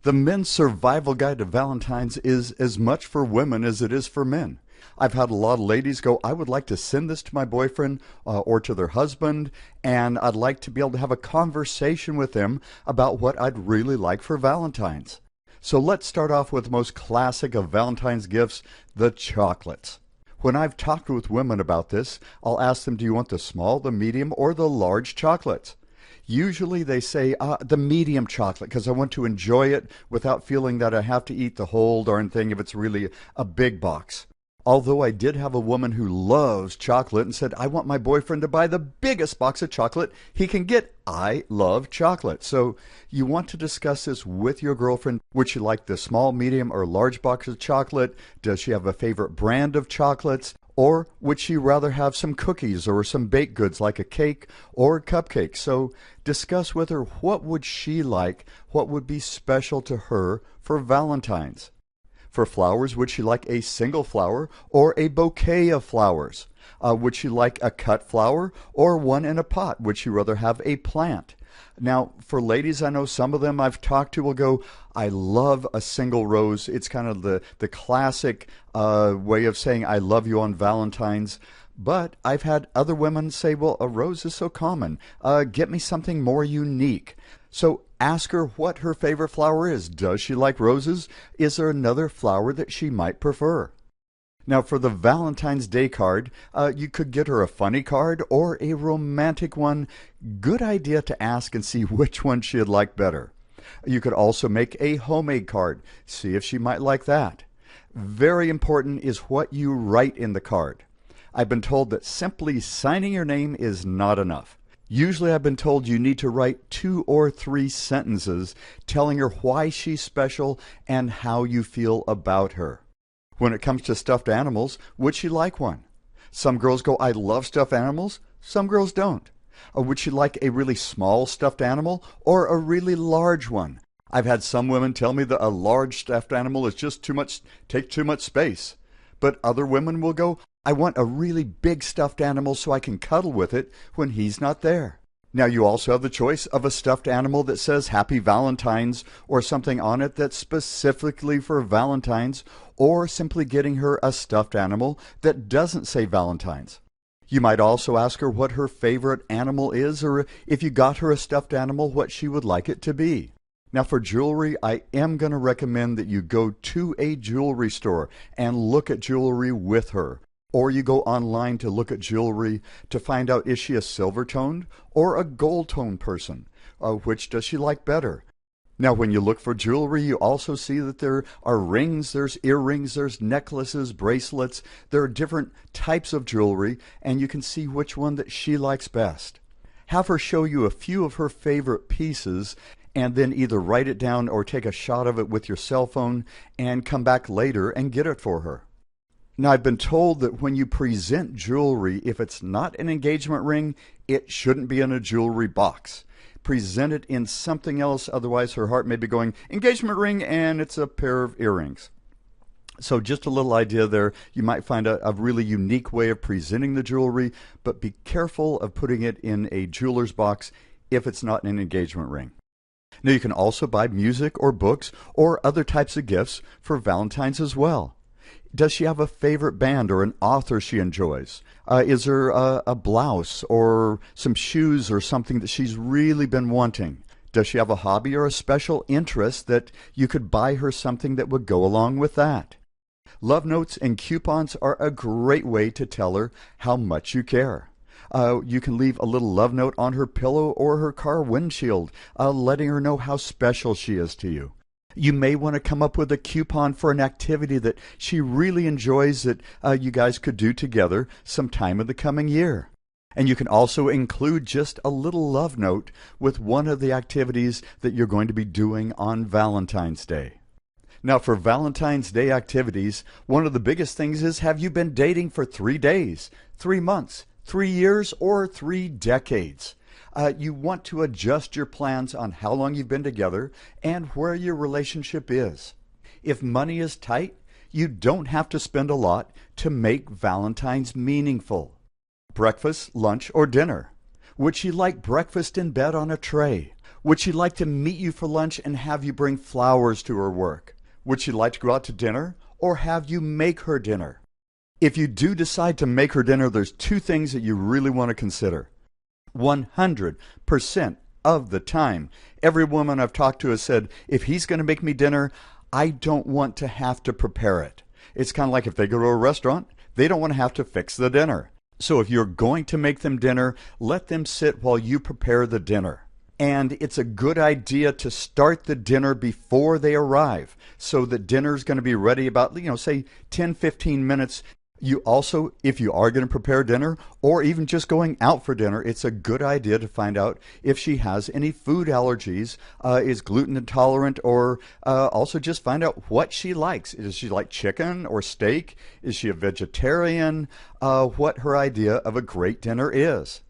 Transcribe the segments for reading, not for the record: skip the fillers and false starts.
The men's survival guide to Valentine's is as much for women as it is for men. I've had a lot of ladies go, I would like to send this to my boyfriend or to their husband, and I'd like to be able to have a conversation with them about what I'd really like for Valentine's. So let's start off with the most classic of Valentine's gifts, the chocolates. When I've talked with women about this, I'll ask them, do you want the small, the medium, or the large chocolates? Usually they say the medium chocolate because I want to enjoy it without feeling that I have to eat the whole darn thing if it's really a big box. Although I did have a woman who loves chocolate and said, I want my boyfriend to buy the biggest box of chocolate he can get. I love chocolate. So you want to discuss this with your girlfriend. Would she like the small, medium, or large box of chocolate? Does she have a favorite brand of chocolates? Or would she rather have some cookies or some baked goods like a cake or a cupcake? So discuss with her what would she like, what would be special to her for Valentine's. For flowers, would she like a single flower or a bouquet of flowers? Would she like a cut flower or one in a pot? Would she rather have a plant? Now, for ladies, I know some of them I've talked to will go, I love a single rose. It's kind of the classic way of saying I love you on Valentine's. But I've had other women say, well, a rose is so common. Get me something more unique. So ask her what her favorite flower is. Does she like roses? Is there another flower that she might prefer? Now, for the Valentine's Day card, you could get her a funny card or a romantic one. Good idea to ask and see which one she'd like better. You could also make a homemade card. See if she might like that. Very important is what you write in the card. I've been told that simply signing your name is not enough. Usually I've been told you need to write 2 or 3 sentences telling her why she's special and how you feel about her. When it comes to stuffed animals, would she like one? Some girls go, I love stuffed animals. Some girls don't. Would she like a really small stuffed animal or a really large one? I've had some women tell me that a large stuffed animal is just too much, take too much space. But other women will go, I want a really big stuffed animal so I can cuddle with it when he's not there. Now you also have the choice of a stuffed animal that says Happy Valentine's or something on it that's specifically for Valentine's, or simply getting her a stuffed animal that doesn't say Valentine's. You might also ask her what her favorite animal is, or if you got her a stuffed animal, what she would like it to be. Now for jewelry, I am going to recommend that you go to a jewelry store and look at jewelry with her. Or you go online to look at jewelry to find out, is she a silver-toned or a gold-toned person? Which does she like better? Now, when you look for jewelry, you also see that there are rings, there's earrings, there's necklaces, bracelets. There are different types of jewelry, and you can see which one that she likes best. Have her show you a few of her favorite pieces, and then either write it down or take a shot of it with your cell phone and come back later and get it for her. Now, I've been told that when you present jewelry, if it's not an engagement ring, it shouldn't be in a jewelry box. Present it in something else, otherwise her heart may be going, engagement ring, and it's a pair of earrings. So just a little idea there. You might find a really unique way of presenting the jewelry, but be careful of putting it in a jeweler's box if it's not an engagement ring. Now, you can also buy music or books or other types of gifts for Valentine's as well. Does she have a favorite band or an author she enjoys? Is there a blouse or some shoes or something that she's really been wanting? Does she have a hobby or a special interest that you could buy her something that would go along with that? Love notes and coupons are a great way to tell her how much you care. You can leave a little love note on her pillow or her car windshield, letting her know how special she is to you. You may want to come up with a coupon for an activity that she really enjoys that you guys could do together sometime in the coming year. And you can also include just a little love note with one of the activities that you're going to be doing on Valentine's Day. Now, for Valentine's Day activities, one of the biggest things is, have you been dating for 3 days, 3 months, 3 years, or 3 decades? You want to adjust your plans on how long you've been together and where your relationship is. If money is tight, you don't have to spend a lot to make Valentine's meaningful. Breakfast, lunch, or dinner? Would she like breakfast in bed on a tray? Would she like to meet you for lunch and have you bring flowers to her work? Would she like to go out to dinner or have you make her dinner? If you do decide to make her dinner, there's two things that you really want to consider. 100% of the time, every woman I've talked to has said, if he's going to make me dinner, I don't want to have to prepare it. It's kind of like if they go to a restaurant, they don't want to have to fix the dinner. So if you're going to make them dinner, let them sit while you prepare the dinner. And it's a good idea to start the dinner before they arrive so that dinner's going to be ready about, say 10, 15 minutes. You also, if you are going to prepare dinner or even just going out for dinner, it's a good idea to find out if she has any food allergies, is gluten intolerant, or also just find out what she likes. Does she like chicken or steak? Is she a vegetarian? What her idea of a great dinner is.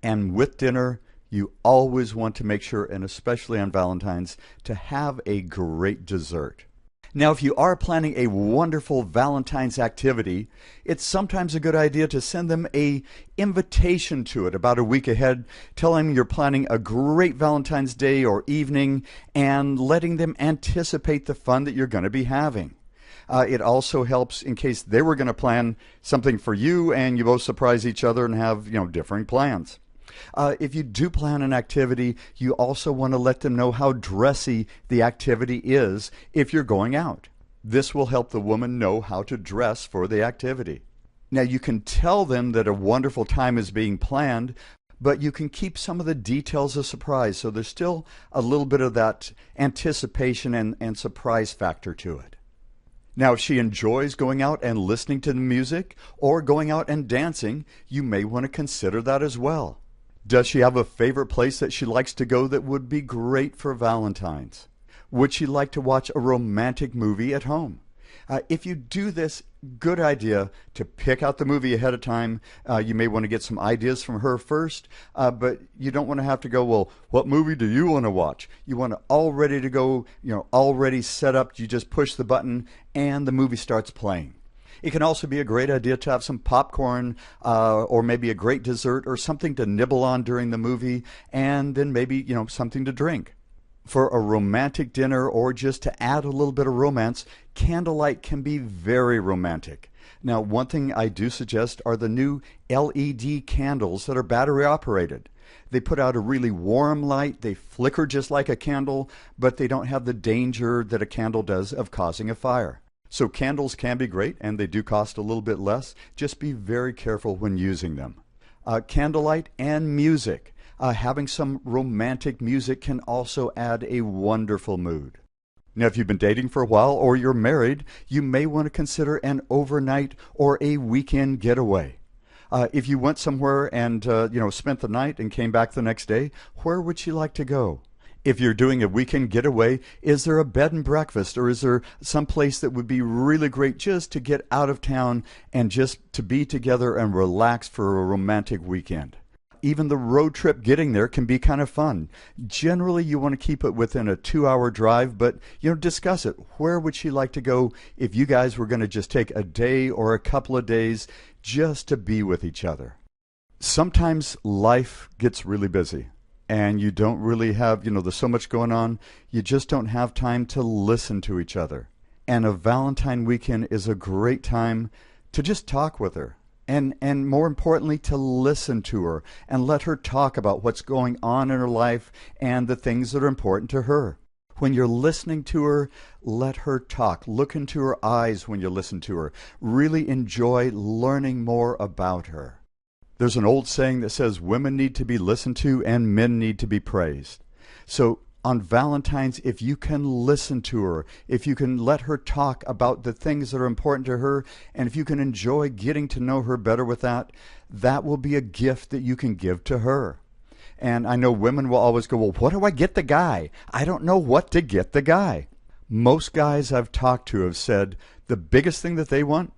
And with dinner, you always want to make sure, and especially on Valentine's, to have a great dessert. Now, if you are planning a wonderful Valentine's activity, it's sometimes a good idea to send them an invitation to it about a week ahead, telling them you're planning a great Valentine's Day or evening, and letting them anticipate the fun that you're going to be having. It also helps in case they were going to plan something for you and you both surprise each other and have, differing plans. If you do plan an activity, you also want to let them know how dressy the activity is if you're going out. This will help the woman know how to dress for the activity. Now, you can tell them that a wonderful time is being planned, but you can keep some of the details a surprise, so there's still a little bit of that anticipation and surprise factor to it. Now, if she enjoys going out and listening to the music or going out and dancing, you may want to consider that as well. Does she have a favorite place that she likes to go that would be great for Valentine's? Would she like to watch a romantic movie at home? If you do this, good idea to pick out the movie ahead of time. You may want to get some ideas from her first, but you don't want to have to go, well, what movie do you want to watch? You want to all ready to go, already set up. You just push the button and the movie starts playing. It can also be a great idea to have some popcorn or maybe a great dessert or something to nibble on during the movie, and then maybe, something to drink. For a romantic dinner or just to add a little bit of romance, candlelight can be very romantic. Now, one thing I do suggest are the new LED candles that are battery operated. They put out a really warm light, they flicker just like a candle, but they don't have the danger that a candle does of causing a fire. So candles can be great, and they do cost a little bit less. Just be very careful when using them. Candlelight and music. Having some romantic music can also add a wonderful mood. Now, if you've been dating for a while or you're married, you may want to consider an overnight or a weekend getaway. If you went somewhere and spent the night and came back the next day, where would she like to go? If you're doing a weekend getaway, is there a bed and breakfast, or is there some place that would be really great just to get out of town and just to be together and relax for a romantic weekend? Even the road trip getting there can be kind of fun. Generally, you want to keep it within a 2-hour drive, but discuss it. Where would she like to go if you guys were going to just take a day or a couple of days just to be with each other? Sometimes life gets really busy, and you don't really have, there's so much going on, you just don't have time to listen to each other. And a Valentine weekend is a great time to just talk with her. And more importantly, to listen to her and let her talk about what's going on in her life and the things that are important to her. When you're listening to her, let her talk. Look into her eyes when you listen to her. Really enjoy learning more about her. There's an old saying that says women need to be listened to and men need to be praised. So on Valentine's, if you can listen to her, if you can let her talk about the things that are important to her, and if you can enjoy getting to know her better with that, that will be a gift that you can give to her. And I know women will always go, well, what do I get the guy? I don't know what to get the guy. Most guys I've talked to have said the biggest thing that they want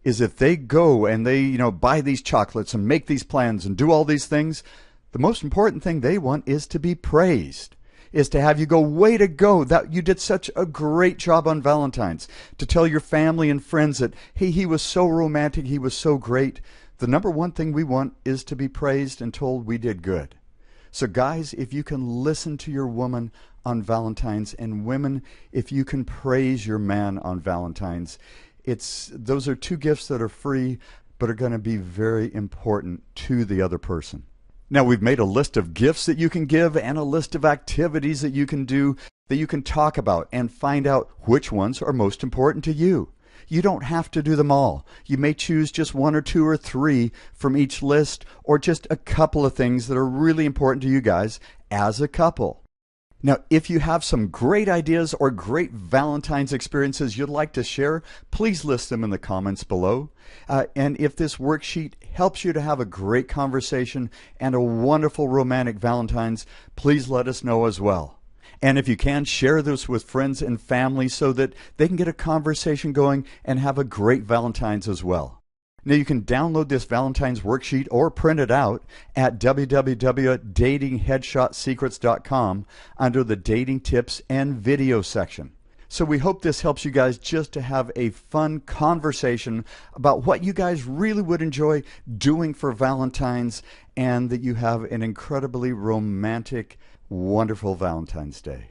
is if they go and they, buy these chocolates and make these plans and do all these things, the most important thing they want is to be praised, is to have you go, way to go, that you did such a great job on Valentine's, to tell your family and friends that, hey, he was so romantic, he was so great. The number one thing we want is to be praised and told we did good. So guys, if you can listen to your woman on Valentine's, and women, if you can praise your man on Valentine's, those are two gifts that are free but are going to be very important to the other person. Now, we've made a list of gifts that you can give and a list of activities that you can do, that you can talk about and find out which ones are most important to you. You don't have to do them all. You may choose just one or two or three from each list, or just a couple of things that are really important to you guys as a couple. Now, if you have some great ideas or great Valentine's experiences you'd like to share, please list them in the comments below. And if this worksheet helps you to have a great conversation and a wonderful romantic Valentine's, please let us know as well. And if you can, share this with friends and family so that they can get a conversation going and have a great Valentine's as well. Now, you can download this Valentine's worksheet or print it out at www.datingheadshotsecrets.com under the Dating Tips and Video section. So we hope this helps you guys just to have a fun conversation about what you guys really would enjoy doing for Valentine's, and that you have an incredibly romantic, wonderful Valentine's Day.